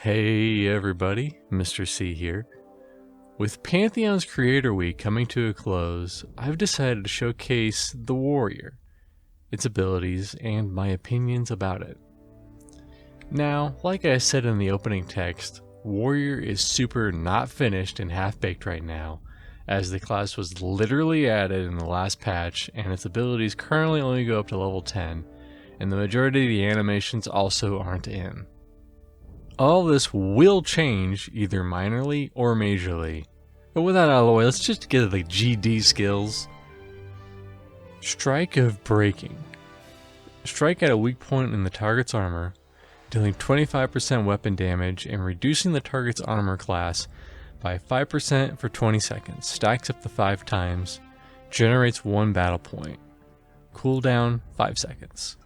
Hey everybody, Mr. C here. With Pantheon's Creator Week coming to a close, I've decided to showcase the Warrior, its abilities, and my opinions about it. Now, like I said in the opening text, Warrior is super not finished and half-baked right now, as the class was literally added in the last patch, and its abilities currently only go up to level 10, and the majority of the animations also aren't in. All this will change either minorly or majorly. But with that out of the way, let's just get to the GD skills. Strike of Breaking. Strike at a weak point in the target's armor, dealing 25% weapon damage and reducing the target's armor class by 5% for 20 seconds. Stacks up to 5 times. Generates 1 battle point. Cooldown 5 seconds.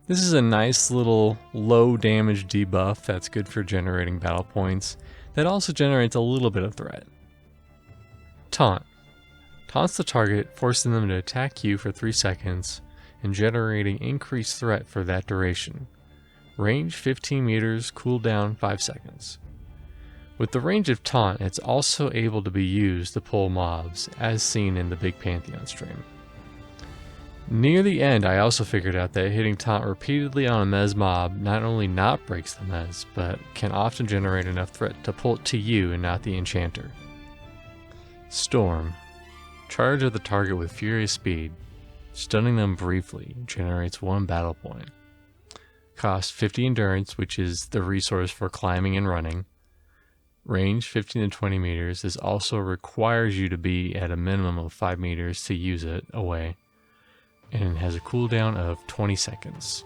This is a nice little low damage debuff that's good for generating battle points that also generates a little bit of threat. Taunt. Taunts the target, forcing them to attack you for 3 seconds and generating increased threat for that duration. Range 15 meters, cooldown 5 seconds. With the range of Taunt, it's also able to be used to pull mobs, as seen in the big Pantheon stream. Near the end, I also figured out that hitting Taunt repeatedly on a Mez mob not only not breaks the Mez, but can often generate enough threat to pull it to you and not the enchanter. Storm. Charge at the target with furious speed. Stunning them briefly generates 1 battle point. Cost 50 endurance, which is the resource for climbing and running. Range 15 to 20 meters. This also requires you to be at a minimum of 5 meters to use it away. And it has a cooldown of 20 seconds.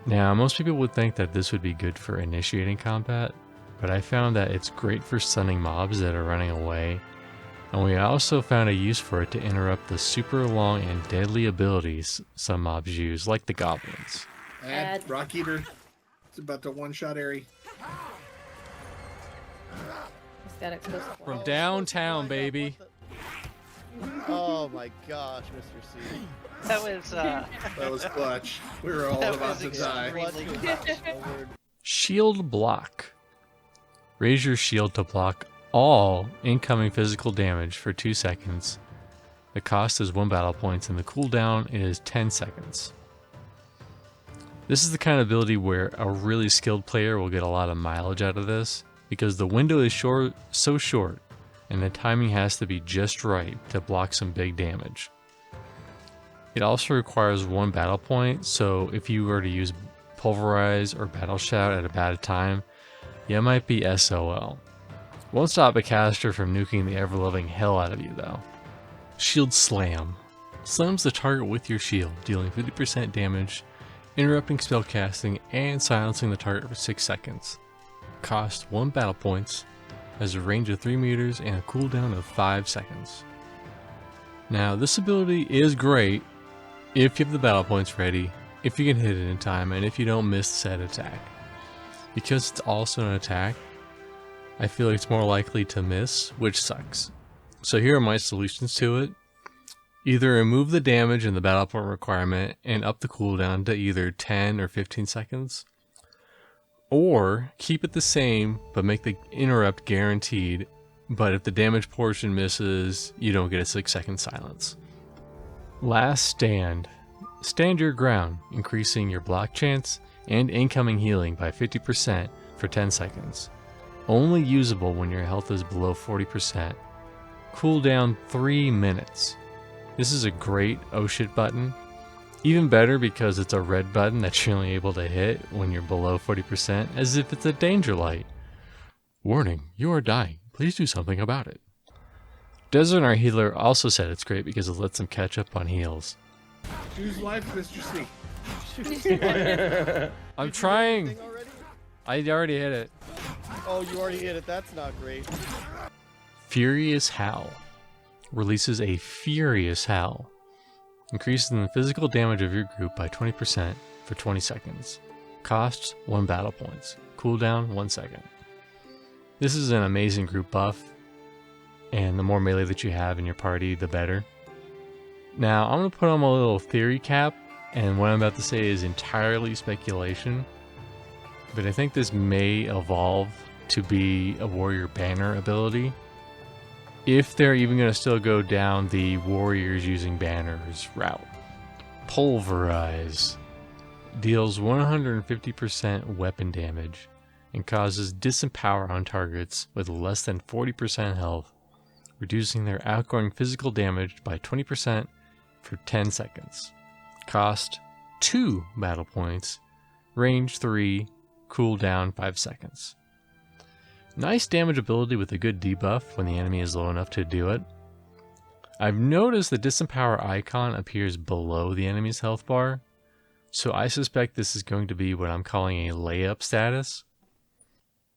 Now, most people would think that this would be good for initiating combat, but I found that it's great for stunning mobs that are running away, and we also found a use for it to interrupt the super long and deadly abilities some mobs use, like the goblins. Add Rock Eater. It's about to one-shot Airy. From downtown, baby. Oh my gosh, Mr. C. That was clutch. We were all about to die. Shield Block. Raise your shield to block all incoming physical damage for 2 seconds. The cost is 1 battle points and the cooldown is 10 seconds. This is the kind of ability where a really skilled player will get a lot of mileage out of this, because the window is so short and the timing has to be just right to block some big damage. It also requires 1 battle point, so if you were to use Pulverize or Battle Shout at a bad time, you might be SOL. Won't stop a caster from nuking the ever-loving hell out of you though. Shield Slam. Slams the target with your shield, dealing 50% damage, interrupting spellcasting, and silencing the target for 6 seconds. Cost 1 battle points, has a range of 3 meters and a cooldown of 5 seconds. Now, this ability is great if you have the battle points ready, if you can hit it in time, and if you don't miss said attack. Because it's also an attack, I feel like it's more likely to miss, which sucks. So here are my solutions to it. Either remove the damage and the battle point requirement and up the cooldown to either 10 or 15 seconds, or keep it the same but make the interrupt guaranteed, but if the damage portion misses, you don't get a 6-second silence. Last Stand. Stand your ground, increasing your block chance and incoming healing by 50% for 10 seconds. Only usable when your health is below 40%. Cooldown 3 minutes. This is a great oh shit button. Even better because it's a red button that you're only able to hit when you're below 40%, as if it's a danger light. Warning, you are dying. Please do something about it. Desert, our healer, also said it's great because it lets them catch up on heals. Choose life, Mr. C. I'm trying. I already hit it. Oh, you already hit it. That's not great. Furious Howl. Releases a Furious Howl. Increases the physical damage of your group by 20% for 20 seconds. Costs 1 battle points. Cooldown 1 second. This is an amazing group buff, and the more melee that you have in your party, the better. Now, I'm going to put on my little theory cap, and what I'm about to say is entirely speculation. but I think this may evolve to be a warrior banner ability. If they're even going to still go down the warriors using banners route. Pulverize. Deals 150% weapon damage and causes disempower on targets with less than 40% health, reducing their outgoing physical damage by 20% for 10 seconds. Cost 2 battle points, range 3, cooldown 5 seconds. Nice damage ability with a good debuff when the enemy is low enough to do it. I've noticed the disempower icon appears below the enemy's health bar, so I suspect this is going to be what I'm calling a layup status,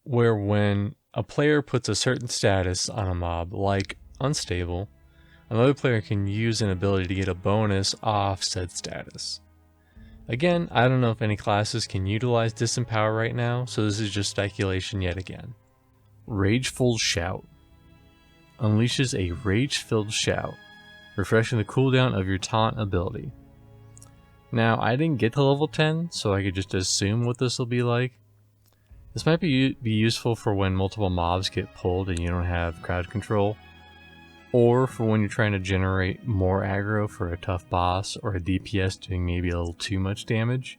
where when a player puts a certain status on a mob, like unstable, another player can use an ability to get a bonus off said status. Again, I don't know if any classes can utilize disempower right now, so this is just speculation yet again. Rageful Shout. Unleashes a rage-filled shout, refreshing the cooldown of your taunt ability. Now, I didn't get to level 10, so I could just assume what this will be like. This might be useful for when multiple mobs get pulled and you don't have crowd control, or for when you're trying to generate more aggro for a tough boss or a DPS doing maybe a little too much damage.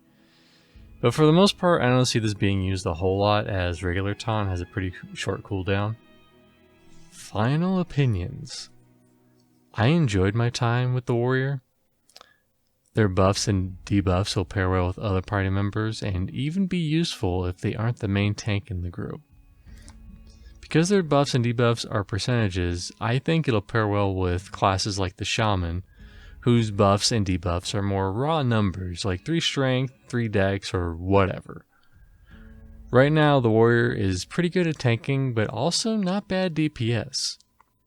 But for the most part, I don't see this being used a whole lot, as regular taunt has a pretty short cooldown. Final opinions. I enjoyed my time with the warrior. Their buffs and debuffs will pair well with other party members and even be useful if they aren't the main tank in the group. Because their buffs and debuffs are percentages, I think it'll pair well with classes like the shaman, whose buffs and debuffs are more raw numbers, like 3 strength, 3 dex, or whatever. Right now, the warrior is pretty good at tanking, but also not bad DPS,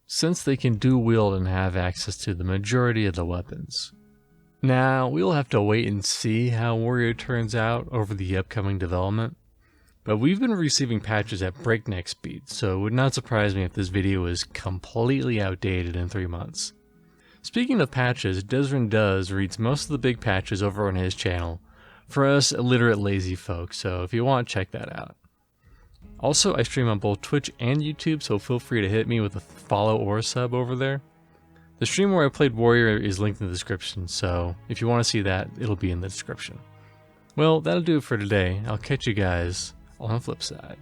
since they can dual wield and have access to the majority of the weapons. Now, we'll have to wait and see how warrior turns out over the upcoming development, but we've been receiving patches at breakneck speed, so it would not surprise me if this video is completely outdated in 3 months. Speaking of patches, DesyrnDoes reads most of the big patches over on his channel, for us illiterate lazy folks, so if you want, check that out. Also, I stream on both Twitch and YouTube, so feel free to hit me with a follow or a sub over there. The stream where I played Warrior is linked in the description, so if you want to see that, it'll be in the description. Well, that'll do it for today. I'll catch you guys on the flip side.